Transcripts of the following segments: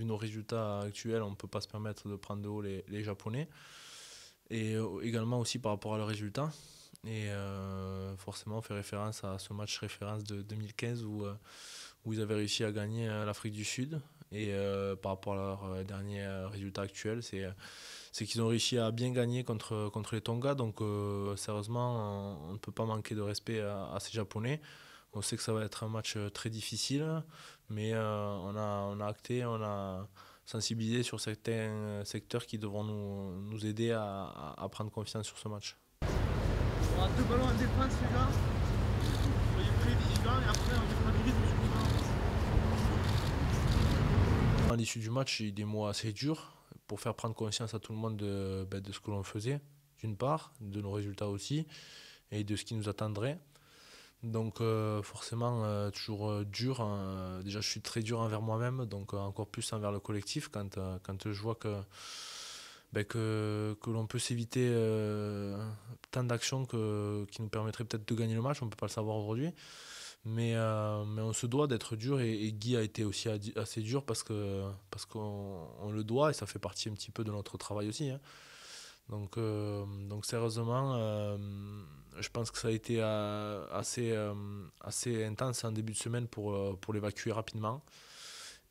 vu nos résultats actuels, on ne peut pas se permettre de prendre de haut les Japonais. Et également aussi par rapport à leurs résultats. Et forcément, on fait référence à ce match référence de 2015 où ils avaient réussi à gagner l'Afrique du Sud. Et par rapport à leurs derniers résultats actuels, c'est qu'ils ont réussi à bien gagner contre les Tonga. Donc sérieusement, on ne peut pas manquer de respect à ces Japonais. On sait que ça va être un match très difficile, mais on a acté, on a sensibilisé sur certains secteurs qui devront nous aider à prendre confiance sur ce match. On aura 2 ballons en défense, les gars. Soyez très vigilants et après on défend sur À l'issue du match, j'ai eu des mots assez durs pour faire prendre conscience à tout le monde de ce que l'on faisait, d'une part, de nos résultats aussi, et de ce qui nous attendrait. Donc forcément, toujours dur. Hein. Déjà, je suis très dur envers moi-même, donc encore plus envers le collectif quand je vois que l'on peut s'éviter tant d'actions qui nous permettraient peut-être de gagner le match. On ne peut pas le savoir aujourd'hui. Mais on se doit d'être dur et Guy a été aussi assez dur parce qu'on le doit et ça fait partie un petit peu de notre travail aussi. Hein. Donc sérieusement, je pense que ça a été assez intense en début de semaine pour l'évacuer rapidement.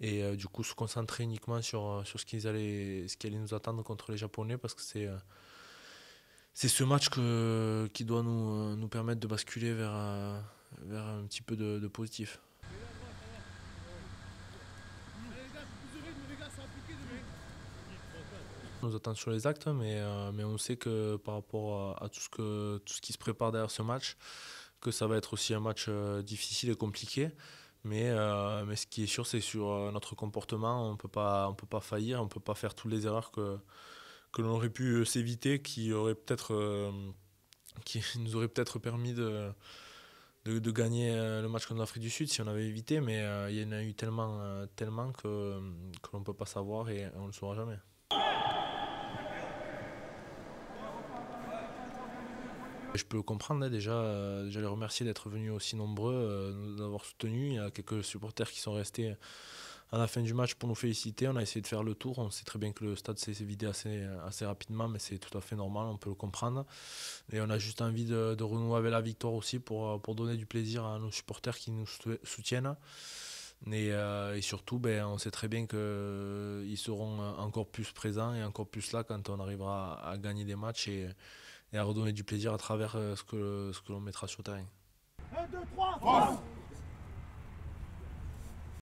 Et du coup se concentrer uniquement sur ce qui allait nous attendre contre les Japonais parce que c'est ce match qui doit nous permettre de basculer vers un petit peu de positif. On nous attend sur les actes, mais on sait que par rapport à tout ce qui se prépare derrière ce match, que ça va être aussi un match difficile et compliqué. Mais ce qui est sûr, c'est sur notre comportement, on peut pas faillir, on ne peut pas faire toutes les erreurs que l'on aurait pu s'éviter, qui nous auraient peut-être permis de gagner le match contre l'Afrique du Sud si on avait évité. Mais il y en a eu tellement que l'on ne peut pas savoir et on ne le saura jamais. Je peux comprendre hein, déjà les remercier d'être venus aussi nombreux, nous d'avoir soutenus. Il y a quelques supporters qui sont restés à la fin du match pour nous féliciter. On a essayé de faire le tour. On sait très bien que le stade s'est vidé assez rapidement, mais c'est tout à fait normal, on peut le comprendre. Et on a juste envie de renouer avec la victoire aussi pour donner du plaisir à nos supporters qui nous soutiennent. Et surtout, on sait très bien qu'ils seront encore plus présents et encore plus là quand on arrivera à gagner des matchs et à redonner du plaisir à travers ce que l'on mettra sur le terrain. 1, 2, 3,